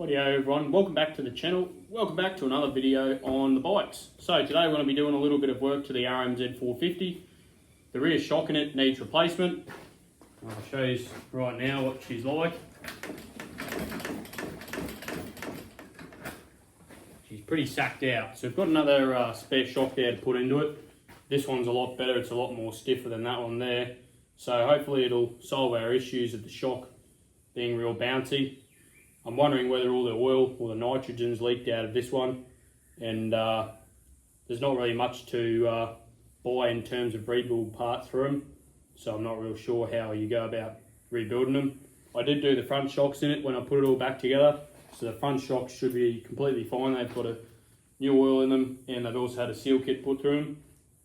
Righty-o everyone, welcome back to the channel. Welcome back to another video on the bikes. So today we're going to be doing a little bit of work to the RMZ450. The rear shock in it needs replacement. I'll show you right now what she's like. She's pretty sacked out. So we've got another spare shock there to put into it. This one's a lot better, it's a lot more stiffer than that one there. So hopefully it'll solve our issues of the shock being real bouncy. I'm wondering whether all the oil or the nitrogen's leaked out of this one, and there's not really much to buy in terms of rebuild parts for them, so I'm not real sure how you go about rebuilding them. I did do the front shocks in it when I put it all back together, so the front shocks should be completely fine. They've got a new oil in them, and they've also had a seal kit put through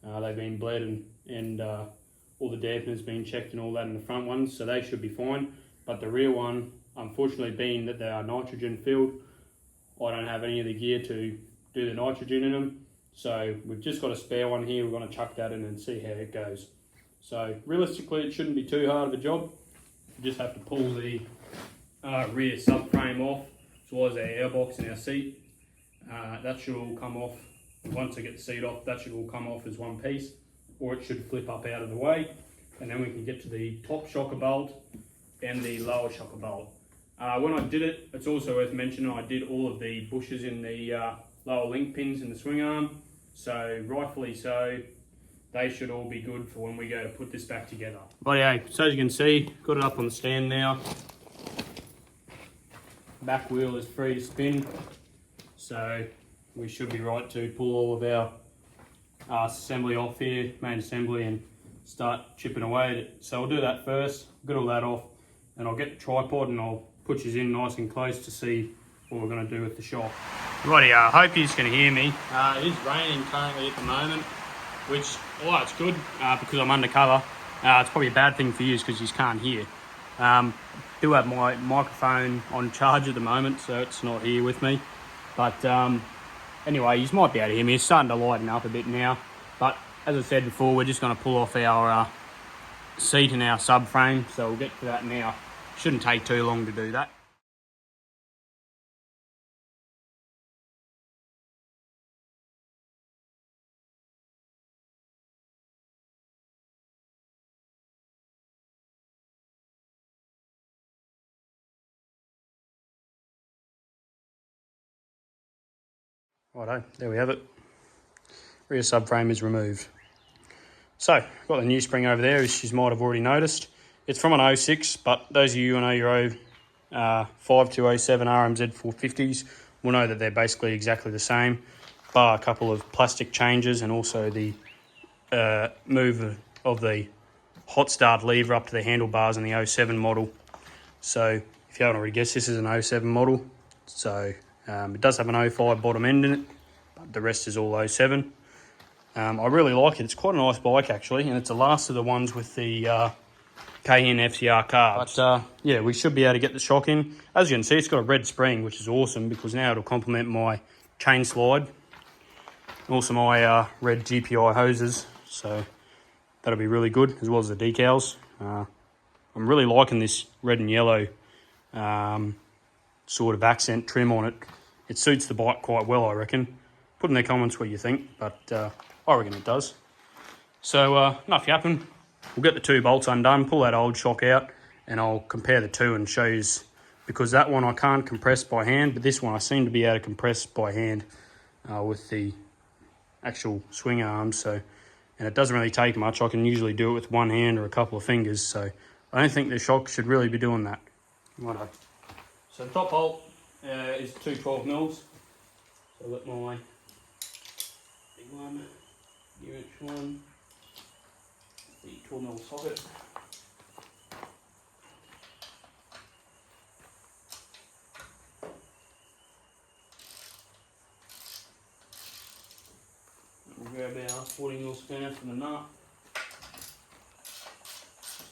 them. They've been bled and all the dampeners been checked and all that in the front ones, so they should be fine. But the rear one, unfortunately, being that they are nitrogen filled, I don't have any of the gear to do the nitrogen in them. So we've just got a spare one here. We're going to chuck that in and see how it goes. So realistically, it shouldn't be too hard of a job. You just have to pull the rear subframe off, as well as our airbox and our seat. That should all come off. Once I get the seat off, that should all come off as one piece, or it should flip up out of the way. And then we can get to the top shocker bolt and the lower shocker bolt. When I did it, it's also worth mentioning I did all of the bushes in the lower link pins in the swing arm, so rightfully so, they should all be good for when we go to put this back together. Rightio, so as you can see, got it up on the stand now. Back wheel is free to spin, so we should be right to pull all of our assembly off here, main assembly, and start chipping away at it. So I'll do that first, get all that off, and I'll get the tripod and I'll put you in nice and close to see what we're going to do with the shock. Righty, I hope you can hear me. It is raining currently at the moment, which, well, it's good because I'm undercover. It's probably a bad thing for you because you can't hear. Do have my microphone on charge at the moment, so it's not here with me. But anyway, you might be able to hear me. It's starting to lighten up a bit now. But as I said before, we're just going to pull off our seat and our subframe, so we'll get to that now. Shouldn't take too long to do that. Righto, there we have it. Rear subframe is removed. So, got the new spring over there, as you might have already noticed. It's from an 06, but those of you who know your 05 to 07 RMZ450s will know that they're basically exactly the same, bar a couple of plastic changes and also the move of the hot start lever up to the handlebars in the 07 model. So, if you haven't already guessed, this is an 07 model. So, it does have an 05 bottom end in it, but the rest is all 07. I really like it. It's quite a nice bike actually, and it's the last of the ones with the KN FCR carbs. But yeah, we should be able to get the shock in. As you can see, it's got a red spring, which is awesome because now it'll complement my chain slide. Also my red GPI hoses, so that'll be really good, as well as the decals. I'm really liking this red and yellow sort of accent trim on it. It suits the bike quite well, I reckon. Put in the comments what you think, but I reckon it does. So enough yapping. We'll get the two bolts undone, pull that old shock out, and I'll compare the two and show you, because that one I can't compress by hand, but this one I seem to be able to compress by hand with the actual swing arms. So, and it doesn't really take much. I can usually do it with one hand or a couple of fingers, so I don't think the shock should really be doing that. Righto. So the top bolt is 2 12mm. So I've got my big one, new-inch one, the 12mm socket. We'll grab our 40mm spanner from the nut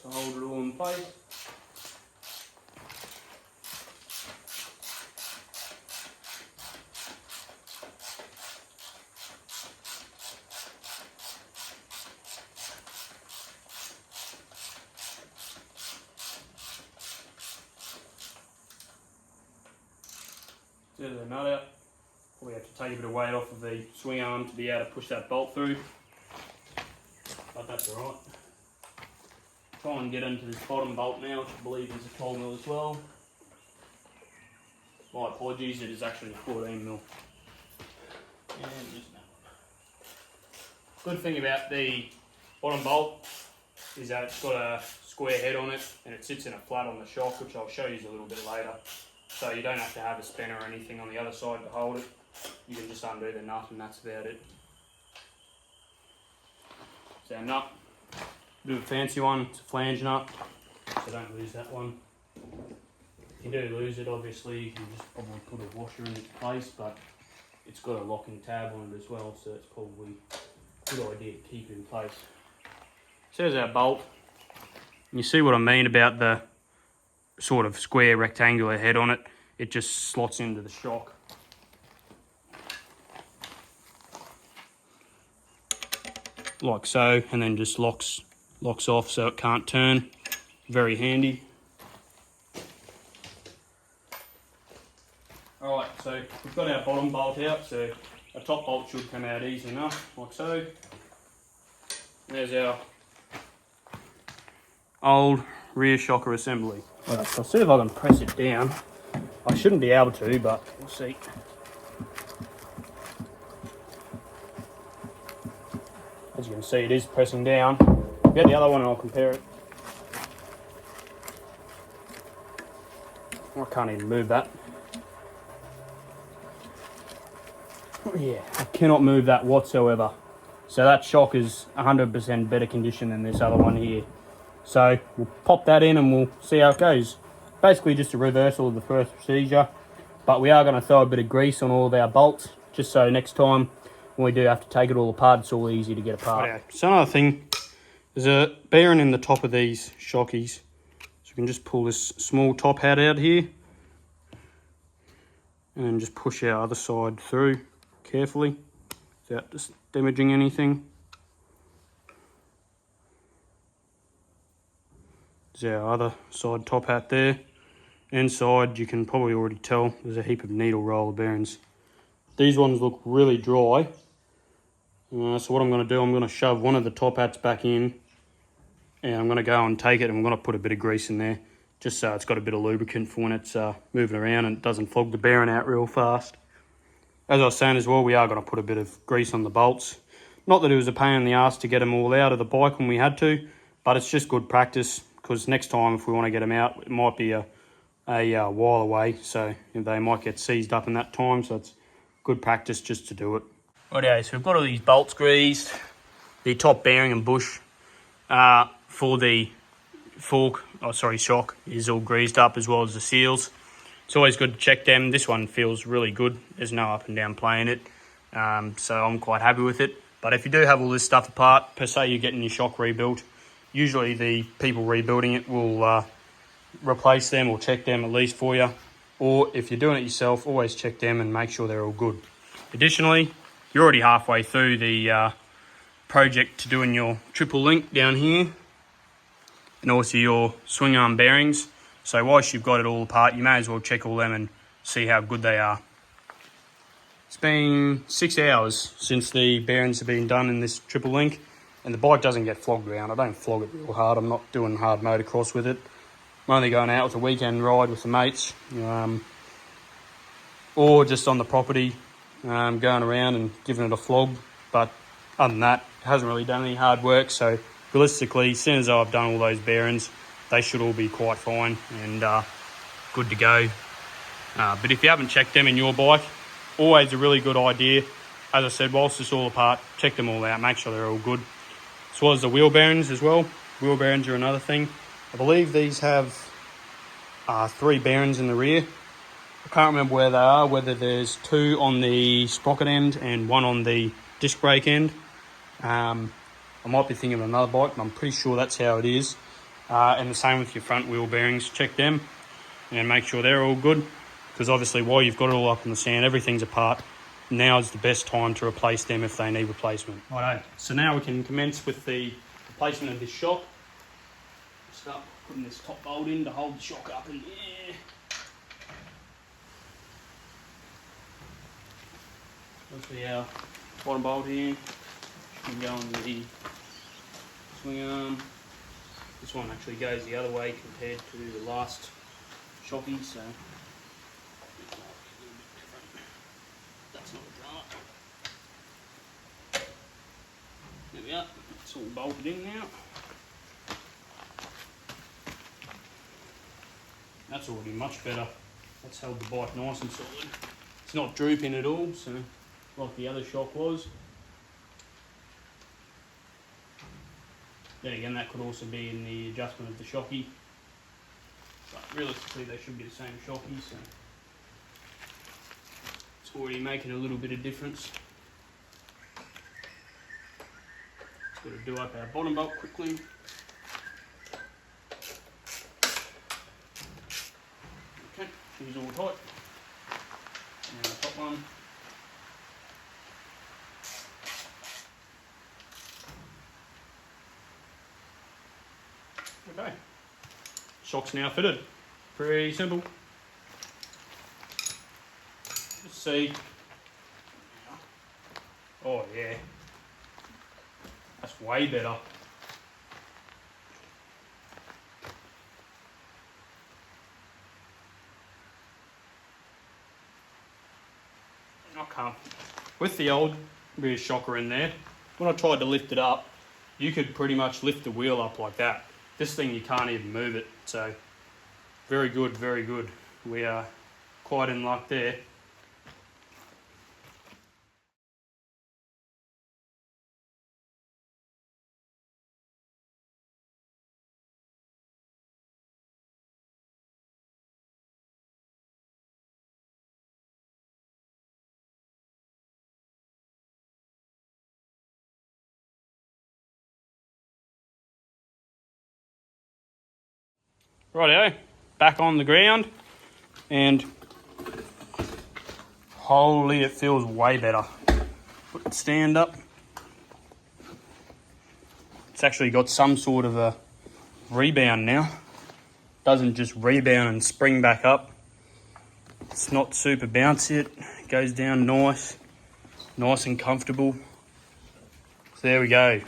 to hold it all in place. There's the nut out. Probably have to take a bit of weight off of the swing arm to be able to push that bolt through, but that's alright. Try and get into this bottom bolt now, which I believe is a 12 mil as well. My apologies, it is actually a 14 mil. And just that one. Good thing about the bottom bolt is that it's got a square head on it and it sits in a flat on the shock, which I'll show you a little bit later. So you don't have to have a spanner or anything on the other side to hold it. You can just undo the nut and that's about it. So our nut, bit of a fancy one, it's a flange nut, so don't lose that one. If you do lose it, obviously you can just probably put a washer in its place, but it's got a locking tab on it as well, so it's probably a good idea to keep it in place. So there's our bolt. You see what I mean about the sort of square rectangular head on it? It just slots into the shock. Like so, and then just locks off so it can't turn. Very handy. Alright, so we've got our bottom bolt out, so our top bolt should come out easy enough, like so. There's our old rear shocker assembly. Right, so I'll see if I can press it down. I shouldn't be able to, but we'll see. As you can see, it is pressing down. I'll get the other one and I'll compare it. I can't even move that. Yeah, I cannot move that whatsoever. So that shock is 100% better condition than this other one here. So we'll pop that in and we'll see how it goes. Basically just a reversal of the first procedure, but we are going to throw a bit of grease on all of our bolts, just so next time when we do have to take it all apart, it's all easy to get apart. Right, so another thing, there's a bearing in the top of these shockies. So you can just pull this small top hat out here and then just push our other side through carefully without just damaging anything. There's our other side top hat there. Inside, you can probably already tell there's a heap of needle roller bearings. These ones look really dry. So what I'm going to do, I'm going to shove one of the top hats back in and I'm going to go and take it and I'm going to put a bit of grease in there just so it's got a bit of lubricant for when it's moving around and it doesn't flog the bearing out real fast. As I was saying as well, we are going to put a bit of grease on the bolts. Not that it was a pain in the ass to get them all out of the bike when we had to, but it's just good practice because next time if we want to get them out, it might be a while away, so they might get seized up in that time, so it's good practice just to do it. Righto, so we've got all these bolts greased. The top bearing and bush for the shock is all greased up, as well as the seals. It's always good to check them. This one feels really good. There's no up and down play in it, so I'm quite happy with it. But if you do have all this stuff apart, per se you're getting your shock rebuilt, usually the people rebuilding it will replace them or check them at least for you. Or if you're doing it yourself, always check them and make sure they're all good. Additionally, you're already halfway through the project to doing your triple link down here and also your swing arm bearings. So whilst you've got it all apart, you may as well check all them and see how good they are. It's been 6 hours since the bearings have been done in this triple link and the bike doesn't get flogged around. I don't flog it real hard. I'm not doing hard motocross with it. I'm only going out with a weekend ride with the mates or just on the property, going around and giving it a flog. But other than that, it hasn't really done any hard work. So realistically, as soon as I've done all those bearings, they should all be quite fine and good to go. But if you haven't checked them in your bike, always a really good idea. As I said, whilst it's all apart, check them all out, make sure they're all good. As well as the wheel bearings as well. Wheel bearings are another thing. I believe these have 3 bearings in the rear. I can't remember where they are, whether there's 2 on the sprocket end and 1 on the disc brake end. I might be thinking of another bike, but I'm pretty sure that's how it is. And the same with your front wheel bearings. Check them and make sure they're all good, because obviously while you've got it all up in the sand, everything's apart. Now is the best time to replace them if they need replacement. Righto, so now we can commence with the replacement of this shock. Start putting this top bolt in to hold the shock up in the air. Obviously our bottom bolt here can go on the swing arm. This one actually goes the other way compared to the last shocky, so that's not a drama. There we are, it's all bolted in now. That's already much better. That's held the bike nice and solid. It's not drooping at all, so like the other shock was. Then again, that could also be in the adjustment of the shocky. But realistically, they should be the same shocky, so it's already making a little bit of difference. Just got to do up our bottom bolt quickly. Okay, she's all tight. Now the top one. Okay, shock's now fitted. Pretty simple. Just see. Oh yeah, that's way better. I can't. With the old rear shocker in there, when I tried to lift it up, you could pretty much lift the wheel up like that. This thing, you can't even move it, so very good, very good. We are quite in luck there. Rightio, back on the ground, and holy, it feels way better. Put the stand up. It's actually got some sort of a rebound now. Doesn't just rebound and spring back up. It's not super bouncy, it goes down nice and comfortable. So there we go.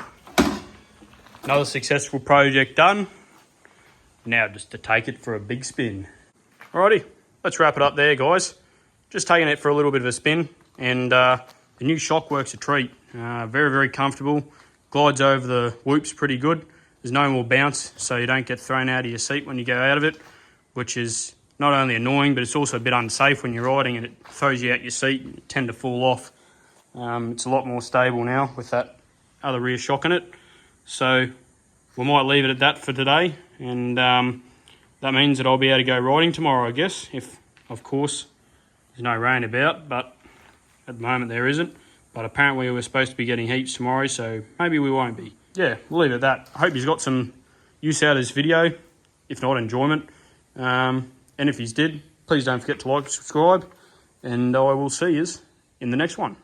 Another successful project done. Now just to take it for a big spin. Alrighty, let's wrap it up there, guys. Just taking it for a little bit of a spin, and the new shock works a treat. Very, very comfortable. Glides over the whoops pretty good. There's no more bounce, so you don't get thrown out of your seat when you go out of it, which is not only annoying, but it's also a bit unsafe when you're riding and it throws you out your seat and you tend to fall off. It's a lot more stable now with that other rear shock in it. So we might leave it at that for today, and that means that I'll be able to go riding tomorrow, I guess, if, of course, there's no rain about, but at the moment there isn't. But apparently we're supposed to be getting heaps tomorrow, so maybe we won't be. Yeah, we'll leave it at that. I hope you've got some use out of this video, if not enjoyment. And if you did, please don't forget to like and subscribe, and I will see you in the next one.